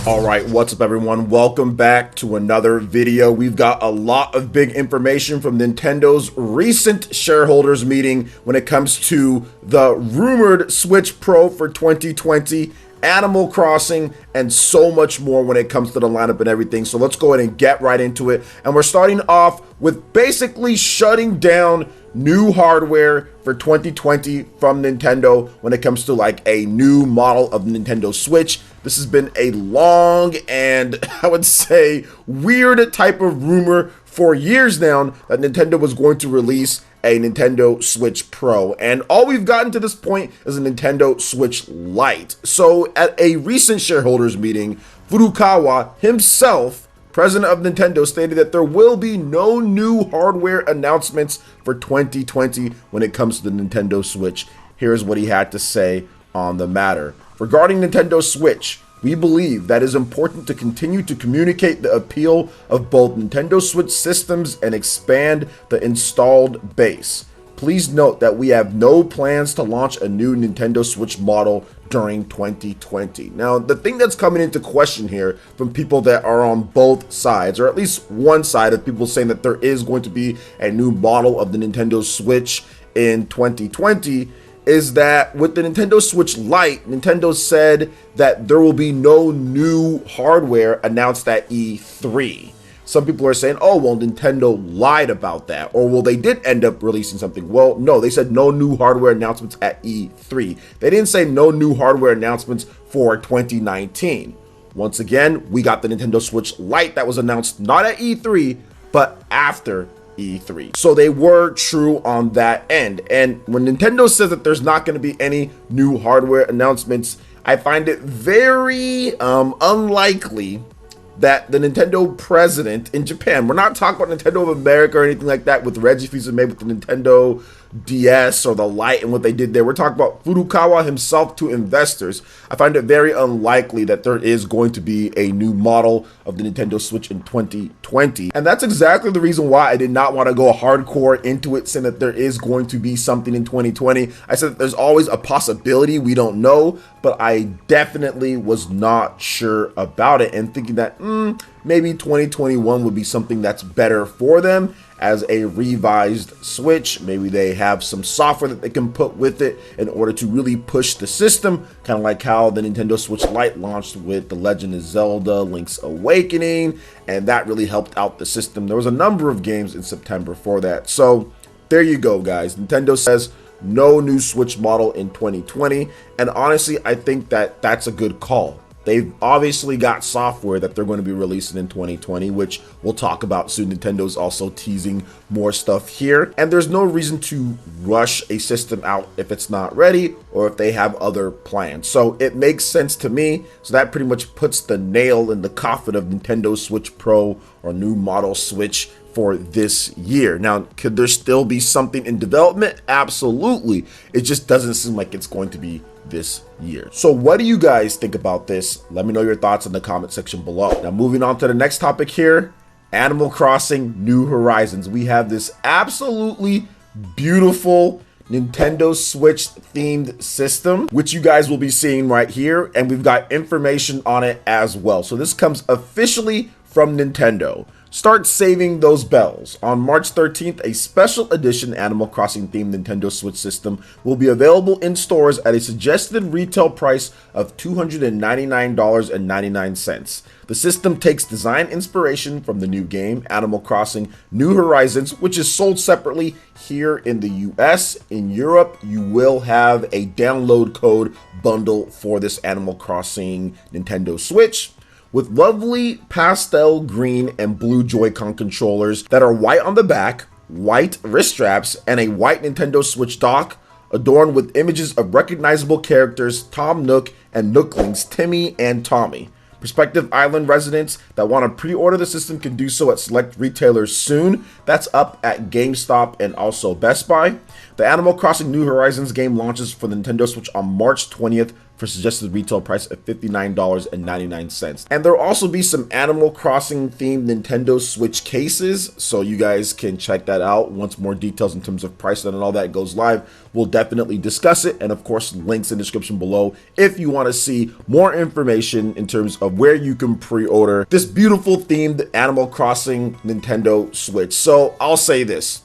All right, what's up everyone? Welcome back to another video. We've got a lot of big information from Nintendo's recent shareholders meeting when it comes to the rumored Switch Pro for 2020, Animal Crossing, and so much more when it comes to the lineup and everything. So let's go ahead and get right into it. And we're starting off with basically shutting down new hardware for 2020 from Nintendo when it comes to like a new model of Nintendo Switch. This has been a long and I would say weird type of rumor for years now that Nintendo was going to release a Nintendo Switch Pro, and all we've gotten to this point is a Nintendo Switch Lite. So at a recent shareholders meeting, Furukawa himself, president of Nintendo, stated that there will be no new hardware announcements for 2020 when it comes to the Nintendo Switch. Here's what he had to say on the matter. Regarding Nintendo Switch, we believe that it is important to continue to communicate the appeal of both Nintendo Switch systems and expand the installed base. Please note that we have no plans to launch a new Nintendo Switch model during 2020. Now, the thing that's coming into question here from people that are on both sides, or at least one side of people saying that there is going to be a new model of the Nintendo Switch in 2020, is that with the Nintendo Switch Lite, Nintendo said that there will be no new hardware announced at E3. Some people are saying, oh, well, Nintendo lied about that, or well, they did end up releasing something. Well, no, they said no new hardware announcements at E3. They didn't say no new hardware announcements for 2019. Once again, we got the Nintendo Switch Lite that was announced not at E3, but after E3. So they were true on that end. And when Nintendo says that there's not going to be any new hardware announcements, I find it very unlikely that the Nintendo president in Japan, we're not talking about Nintendo of America or anything like that with Reggie Fils-Aimé with the Nintendo DS or the Lite and what they did there. We're talking about Furukawa himself to investors. I find it very unlikely that there is going to be a new model of the Nintendo Switch in 2020. And that's exactly the reason why I did not want to go hardcore into it, saying that there is going to be something in 2020. I said that there's always a possibility, we don't know, but I definitely was not sure about it and thinking that maybe 2021 would be something that's better for them as a revised Switch. Maybe they have some software that they can put with it in order to really push the system, kind of like how the Nintendo Switch Lite launched with The Legend of Zelda Link's Awakening, and that really helped out the system. There was a number of games in September for that. So there you go, guys. Nintendo says no new Switch model in 2020, and honestly, I think that that's a good call. They've obviously got software that they're going to be releasing in 2020, which we'll talk about soon. Nintendo's also teasing more stuff here. And there's no reason to rush a system out if it's not ready or if they have other plans. So it makes sense to me. So that pretty much puts the nail in the coffin of Nintendo Switch Pro or new model Switch for this year. Now, could there still be something in development? Absolutely. It just doesn't seem like it's going to be this year. So what do you guys think about this? Let me know your thoughts in the comment section below. Now, moving on to the next topic here, Animal Crossing New Horizons. We have this absolutely beautiful Nintendo Switch themed system, which you guys will be seeing right here, and we've got information on it as well. So this comes officially from Nintendo. Start saving those bells. On March 13th, a special edition Animal Crossing themed Nintendo Switch system will be available in stores at a suggested retail price of $299.99. The system takes design inspiration from the new game, Animal Crossing New Horizons, which is sold separately here in the US. In Europe, you will have a download code bundle for this Animal Crossing Nintendo Switch, with lovely pastel green and blue Joy-Con controllers that are white on the back, white wrist straps, and a white Nintendo Switch dock, adorned with images of recognizable characters Tom Nook and Nooklings Timmy and Tommy. Prospective island residents that want to pre-order the system can do so at select retailers soon. That's up at GameStop and also Best Buy. The Animal Crossing New Horizons game launches for the Nintendo Switch on March 20th for suggested retail price of $59.99. And there'll also be some Animal Crossing themed Nintendo Switch cases, so you guys can check that out. Once more details in terms of price and all that goes live, we'll definitely discuss it. And of course, links in the description below if you want to see more information in terms of where you can pre-order this beautiful themed Animal Crossing Nintendo Switch. So I'll say this.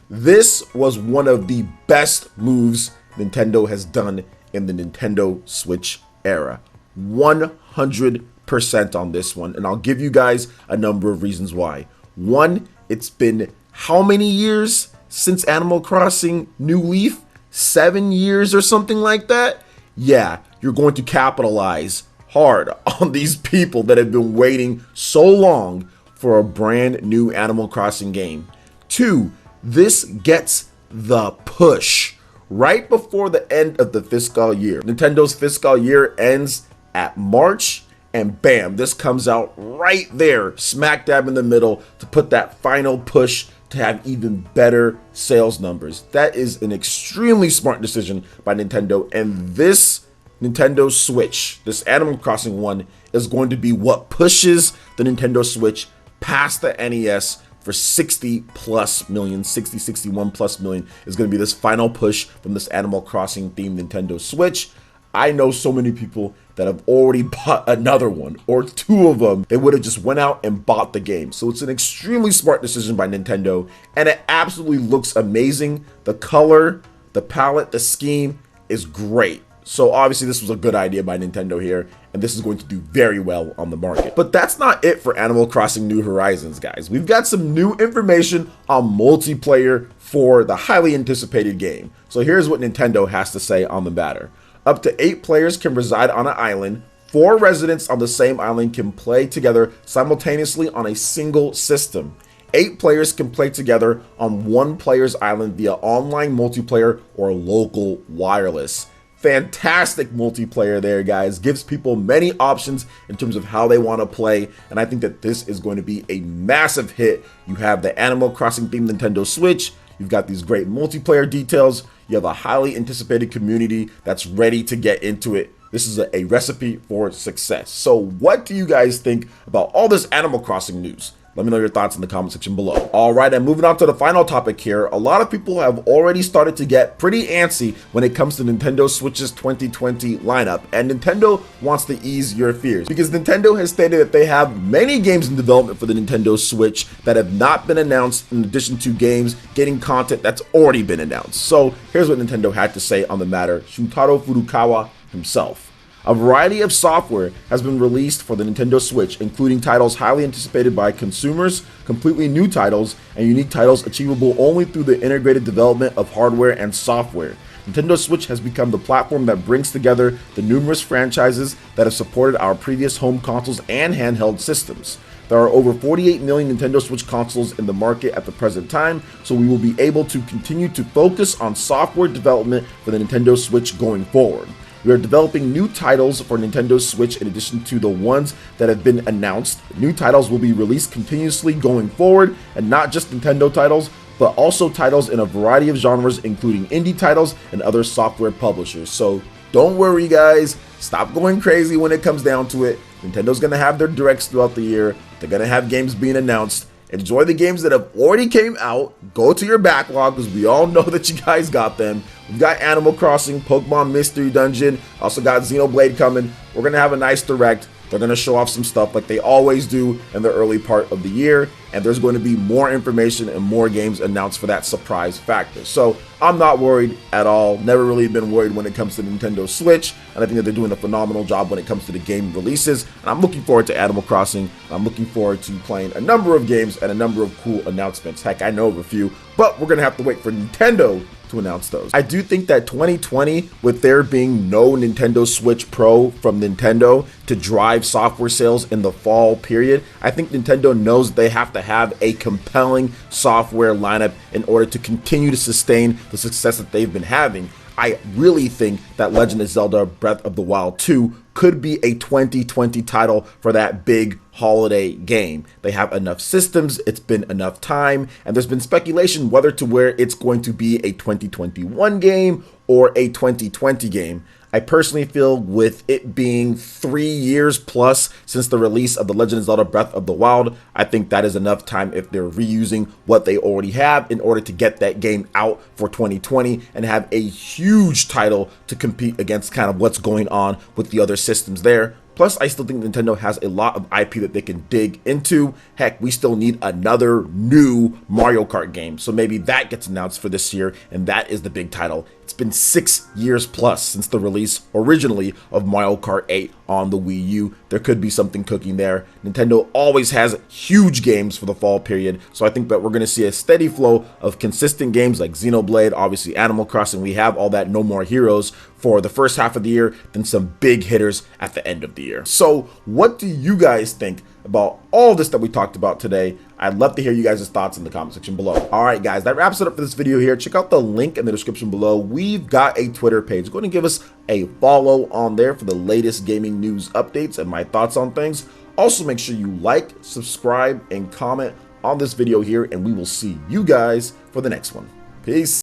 This was one of the best moves Nintendo has done in the Nintendo Switch era. 100% on this one. And I'll give you guys a number of reasons why. One, it's been how many years since Animal Crossing New Leaf? 7 years or something like that? Yeah, you're going to capitalize hard on these people that have been waiting so long for a brand new Animal Crossing game. Two, this gets the push right before the end of the fiscal year. Nintendo's fiscal year ends at March, and bam, this comes out right there, smack dab in the middle, to put that final push to have even better sales numbers. That is an extremely smart decision by Nintendo, and this Nintendo Switch, this Animal Crossing one, is going to be what pushes the Nintendo Switch past the NES for 60 plus million, 61 plus million is going to be this final push from this Animal Crossing themed Nintendo Switch. I know so many people that have already bought another one or two of them. They would have just went out and bought the game. So it's an extremely smart decision by Nintendo, and it absolutely looks amazing. The color, the palette, the scheme is great. So obviously this was a good idea by Nintendo here, and this is going to do very well on the market. But that's not it for Animal Crossing New Horizons, guys. We've got some new information on multiplayer for the highly anticipated game. So here's what Nintendo has to say on the matter. Up to 8 players can reside on an island. 4 residents on the same island can play together simultaneously on a single system. 8 players can play together on one player's island via online multiplayer or local wireless. Fantastic multiplayer there, guys. Gives people many options in terms of how they want to play, and I think that this is going to be a massive hit. You have the Animal Crossing themed Nintendo Switch. You've got these great multiplayer details. You have a highly anticipated community that's ready to get into it. This is a recipe for success. So what do you guys think about all this Animal Crossing news? Let me know your thoughts in the comment section below. All right, and moving on to the final topic here. A lot of people have already started to get pretty antsy when it comes to Nintendo Switch's 2020 lineup, and Nintendo wants to ease your fears because Nintendo has stated that they have many games in development for the Nintendo Switch that have not been announced, in addition to games getting content that's already been announced. So here's what Nintendo had to say on the matter. Shuntaro Furukawa himself. A variety of software has been released for the Nintendo Switch, including titles highly anticipated by consumers, completely new titles, and unique titles achievable only through the integrated development of hardware and software. Nintendo Switch has become the platform that brings together the numerous franchises that have supported our previous home consoles and handheld systems. There are over 48 million Nintendo Switch consoles in the market at the present time, so we will be able to continue to focus on software development for the Nintendo Switch going forward. We are developing new titles for Nintendo Switch in addition to the ones that have been announced. New titles will be released continuously going forward, and not just Nintendo titles, but also titles in a variety of genres, including indie titles and other software publishers. So don't worry, guys. Stop going crazy when it comes down to it. Nintendo's going to have their directs throughout the year. They're going to have games being announced. Enjoy the games that have already came out. Go to your backlog because we all know that you guys got them. We've got Animal Crossing, Pokemon Mystery Dungeon, also got Xenoblade coming. We're going to have a nice direct. They're going to show off some stuff like they always do in the early part of the year, and there's going to be more information and more games announced for that surprise factor. So I'm not worried at all. Never really been worried when it comes to Nintendo Switch, and I think that they're doing a phenomenal job when it comes to the game releases. And I'm looking forward to Animal Crossing. I'm looking forward to playing a number of games and a number of cool announcements. Heck, I know of a few, but we're going to have to wait for Nintendo to announce those. I do think that 2020, with there being no Nintendo Switch Pro from Nintendo to drive software sales in the fall period, I think Nintendo knows they have to have a compelling software lineup in order to continue to sustain the success that they've been having. I really think that Legend of Zelda Breath of the Wild 2 could be a 2020 title for that big holiday game. They have enough systems, it's been enough time, and there's been speculation whether to where it's going to be a 2021 game or a 2020 game. I personally feel with it being 3 years plus since the release of The Legend of Zelda Breath of the Wild, I think that is enough time if they're reusing what they already have in order to get that game out for 2020 and have a huge title to compete against kind of what's going on with the other systems there. Plus, I still think Nintendo has a lot of IP that they can dig into. Heck, we still need another new Mario Kart game. So maybe that gets announced for this year, and that is the big title. It's been 6 years plus since the release originally of Mario Kart 8 on the Wii U. There could be something cooking there. Nintendo always has huge games for the fall period, so I think that we're going to see a steady flow of consistent games like Xenoblade, obviously Animal Crossing. We have all that No More Heroes for the first half of the year, then some big hitters at the end of the year. So what do you guys think about all this that we talked about today? I'd love to hear you guys' thoughts in the comment section below. All right, guys, that wraps it up for this video here. Check out the link in the description below. We've got a Twitter page. Go ahead and give us a follow on there for the latest gaming news updates and my thoughts on things. Also, make sure you like, subscribe, and comment on this video here, and we will see you guys for the next one. Peace.